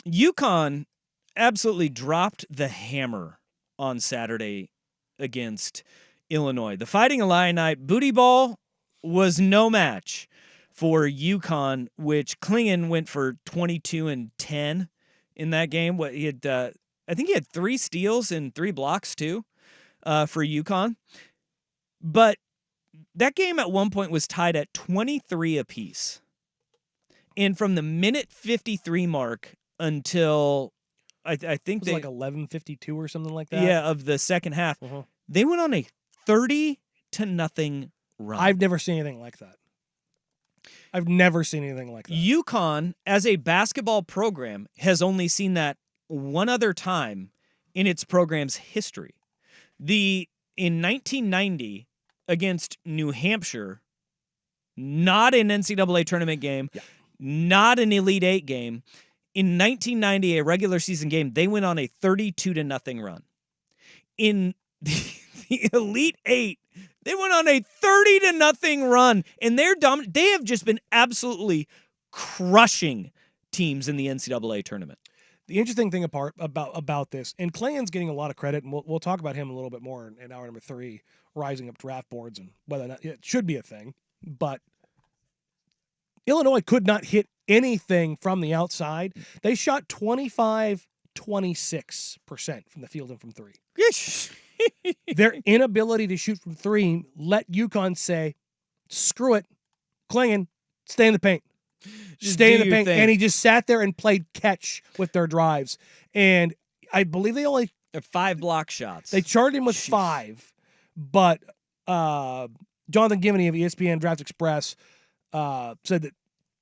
UConn absolutely dropped the hammer on Saturday against Illinois. The Fighting Illini booty ball was no match for UConn, which Klingon went for 22 and 10 in that game. What he had, I think he had 3 steals and 3 blocks too, for UConn. But that game at one point was tied at 23 apiece. And from the minute 53 mark until I think it was like 11:52 or something like that. Yeah, of the second half, they went on a 30-0 run. I've never seen anything like that. UConn, as a basketball program, has only seen that one other time in its program's history. In 1990 against New Hampshire, not an NCAA tournament game, not an Elite Eight game. In 1990, a regular season game, they went on a 32-0 run. In the Elite Eight, they went on a 30-0 run, and they have just been absolutely crushing teams in the NCAA tournament. The interesting thing about this, and Clayton's getting a lot of credit, and we'll talk about him a little bit more in hour number 3, rising up draft boards and whether or not it should be a thing, but Illinois could not hit anything from the outside. They shot 25-26% from the field and from 3. Their inability to shoot from 3 let UConn say, screw it, Klingon, stay in the paint. Stay in the paint. And he just sat there and played catch with their drives. And I believe they only... 5 block shots. They charged him with 5, but Jonathan Givney of ESPN Draft Express said that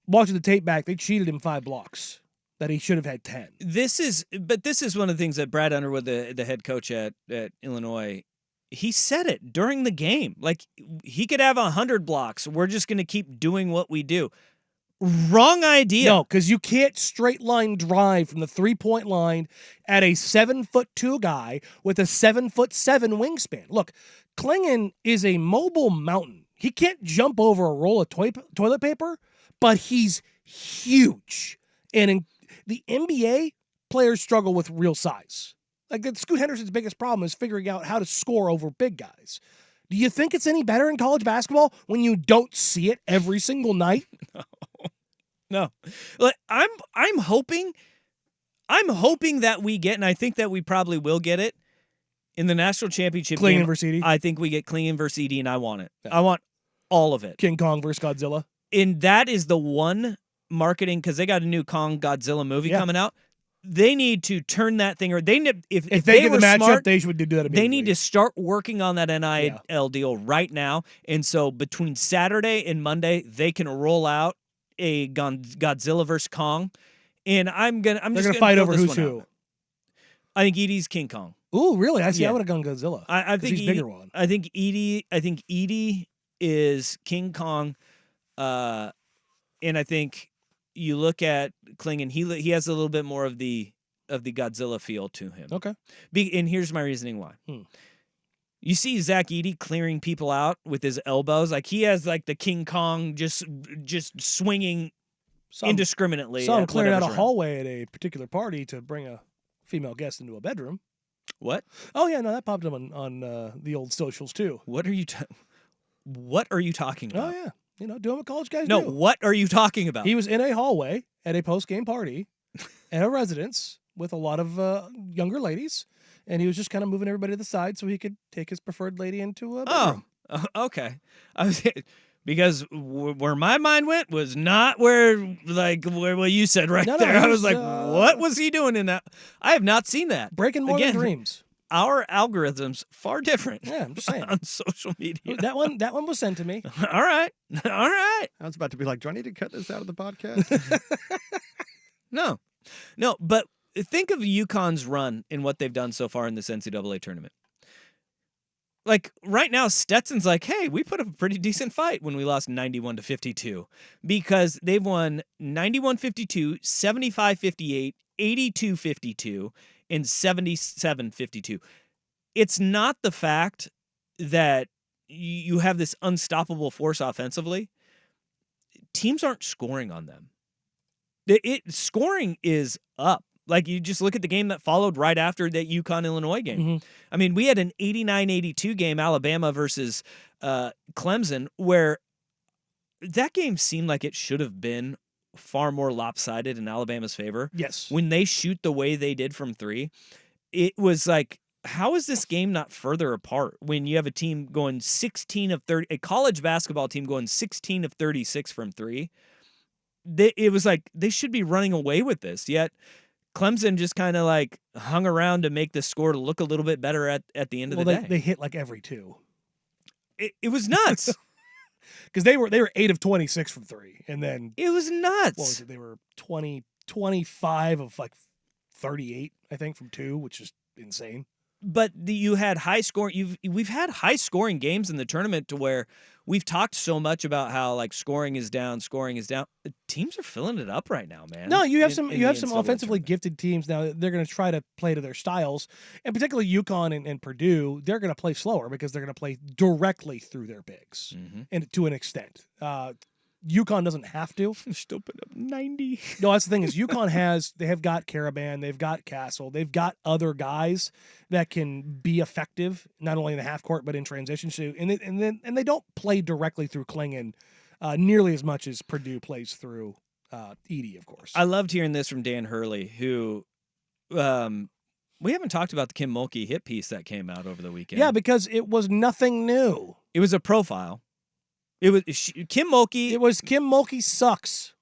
watching the tape back, they cheated him 5 blocks, that he should have had 10. This is one of the things that Brad Underwood, the head coach at Illinois, he said it during the game. Like, he could have 100 blocks. We're just going to keep doing what we do. Wrong idea. No, because you can't straight line drive from the 3-point line at a 7'2" guy with a 7'7" wingspan. Look, Klingon is a mobile mountain. He can't jump over a roll of toilet paper, but he's huge. And in the NBA, players struggle with real size. Like, Scoot Henderson's biggest problem is figuring out how to score over big guys. Do you think it's any better in college basketball when you don't see it every single night? No. Like, I'm hoping that we get, and I think that we probably will get it in the national championship Klingon game. versus Edie? I think we get Klingon versus Edie, and I want it. Yeah. I want all of it. King Kong versus Godzilla. And that is the one marketing, because they got a new Kong Godzilla movie coming out. They need to turn that thing, or if they get the matchup, smart, they should do that immediately. They need to start working on that NIL deal right now. And so between Saturday and Monday, they can roll out a Godzilla versus Kong, and they're gonna fight over who's who. I think Edie's King Kong. Ooh, really? I see. I would have gone Godzilla. I think he's bigger one. I think Edie is King Kong, and I think you look at Klingon. He has a little bit more of the Godzilla feel to him. Okay. And here's my reasoning why. You see Zach Edey clearing people out with his elbows. Like, he has like the King Kong just swinging indiscriminately. Saw him clearing out a hallway at a particular party to bring a female guest into a bedroom. What? Oh yeah, no, that popped up on the old socials too. What are you talking about? Oh yeah, doing what college guys do. No, what are you talking about? He was in a hallway at a post-game party at a residence with a lot of younger ladies. And he was just kind of moving everybody to the side so he could take his preferred lady into a bedroom. Oh, okay. Because where my mind went was not where what you said there. I was like, what was he doing in that? I have not seen that. Breaking more than dreams. Our algorithms far different. Yeah, I'm just saying. On social media. That one was sent to me. All right. I was about to be like, do I need to cut this out of the podcast? No, but think of UConn's run and what they've done so far in this NCAA tournament. Like, right now, Stetson's like, hey, we put up a pretty decent fight when we lost 91-52, because they've won 91-52, 75-58, 82-52, and 77-52. It's not the fact that you have this unstoppable force offensively. Teams aren't scoring on them. Scoring is up Like, you just look at the game that followed right after that UConn-Illinois game. Mhm. I mean, we had an 89-82 game, Alabama versus Clemson, where that game seemed like it should have been far more lopsided in Alabama's favor. Yes. When they shoot the way they did from three, it was like, how is this game not further apart when you have a team going 16 of 30, a college basketball team going 16 of 36 from three? It was like they should be running away with this, yet Clemson just kind of like hung around to make the score look a little bit better at the end of the day. They hit like every two. It was nuts. Because they were 8 of 26 from three, and then It was nuts. what was it? They were 25 of like 38, I think, from two, which is insane. But you had high scoring. We've had high scoring games in the tournament to where we've talked so much about how like scoring is down. The teams are filling it up right now, man. No, you have in some the NCAA offensively tournament. gifted teams now. They're going to try to play to their styles, and particularly UConn and Purdue. They're going to play slower because they're going to play directly through their bigs, and to an extent. UConn doesn't have to. Still put up 90. No, that's the thing is UConn they have got Caravan, they've got Castle, they've got other guys that can be effective not only in the half court but in transition. So and they don't play directly through Klingon nearly as much as Purdue plays through Edie, of course. I loved hearing this from Dan Hurley, who we haven't talked about the Kim Mulkey hit piece that came out over the weekend. Yeah, because it was nothing new. It was a profile. It was Kim Mulkey. It was Kim Mulkey sucks.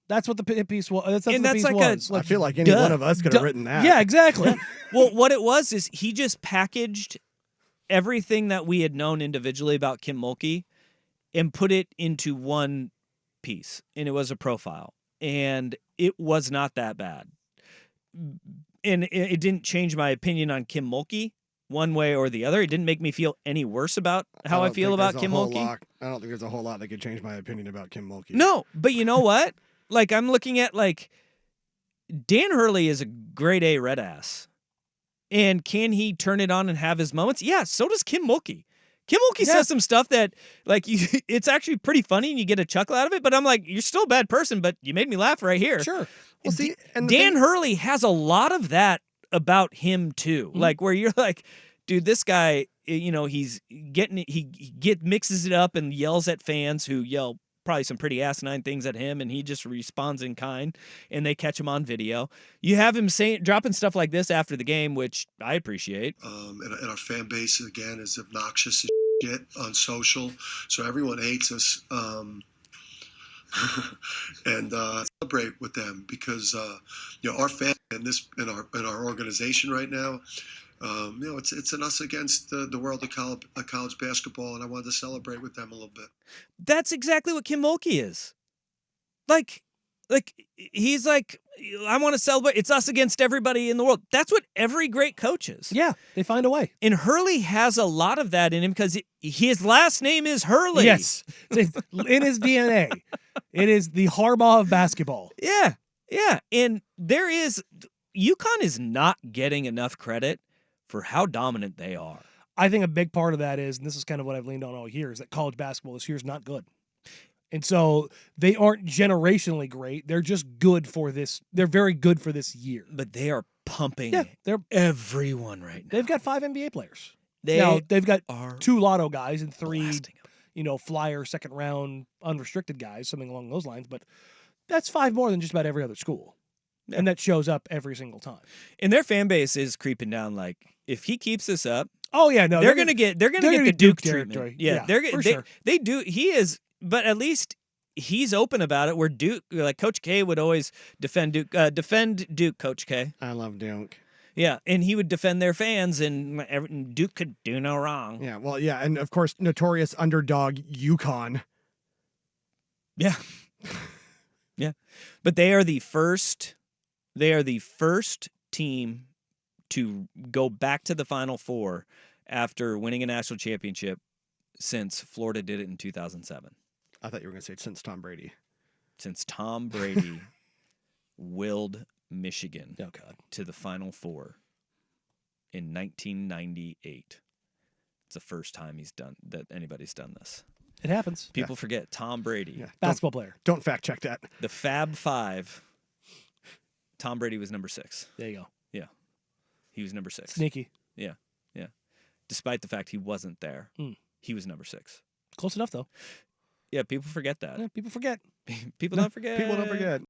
That's what the hit piece was. That's And what the that's piece like was. I feel like any duh, one of us could have written that. Yeah, exactly. Well, what it was is he just packaged everything that we had known individually about Kim Mulkey and put it into one piece, and it was a profile, and it was not that bad, and it didn't change my opinion on Kim Mulkey one way or the other. It didn't make me feel any worse about how I feel about Kim Mulkey. I don't think there's a whole lot that could change my opinion about Kim Mulkey. No, but you know what? Like, I'm looking at, like, Dan Hurley is a grade A red ass. And can he turn it on and have his moments? Yeah, so does Kim Mulkey. Kim Mulkey says some stuff that, like, it's actually pretty funny and you get a chuckle out of it, but I'm like, you're still a bad person, but you made me laugh right here. Sure. Well, see, and Dan Hurley has a lot of that about him, too. Like, where you're like, dude, this guy, you know, he's getting it, he mixes it up and yells at fans who yell probably some pretty asinine things at him, and he just responds in kind, and they catch him on video. You have him dropping stuff like this after the game, which I appreciate. And our fan base, again, is obnoxious as shit on social, so everyone hates us. And celebrate with them because you know, our fans in our organization right now. You know, it's an us against the world of college basketball, and I wanted to celebrate with them a little bit. That's exactly what Kim Mulkey is. Like he's like, I want to celebrate. It's us against everybody in the world. That's what every great coach is. Yeah, they find a way. And Hurley has a lot of that in him because his last name is Hurley. Yes, it's in his DNA. It is the Harbaugh of basketball. Yeah, yeah. And UConn is not getting enough credit for how dominant they are. I think a big part of that is, and this is kind of what I've leaned on all year, is that college basketball this year is not good. And so they aren't generationally great. They're just good for this. They're very good for this year. But they are pumping they're everyone right now. They've got 5 NBA players. They've got are 2 lotto guys and 3, blasting 'em. flyer second round unrestricted guys, something along those lines. But that's 5 more than just about every other school. Yeah. And that shows up every single time. And their fan base is creeping down. Like, if he keeps this up, Oh yeah, no, they're gonna get the get Duke territory. treatment. Yeah, for sure. they do. He is, but at least he's open about it. Where Duke, like Coach K, would always defend Duke. Coach K. I love Duke. Yeah, and he would defend their fans, and Duke could do no wrong. Yeah, well, yeah, and of course, notorious underdog UConn. Yeah, yeah, but they are the first. They are the first team to go back to the Final Four after winning a national championship since Florida did it in 2007. I thought you were going to say since Tom Brady. Since Tom Brady willed Michigan Oh God. to the Final Four in 1998. It's the first time anybody's done this. It happens. People forget Tom Brady, Yeah, Basketball player. don't fact check that. the Fab Five, Tom Brady was number 6. There you go. He was number 6. Sneaky. Yeah. Despite the fact he wasn't there, Hmm. he was number 6. Close enough, though. Yeah, people forget that. Yeah, people forget. People don't forget. People don't forget.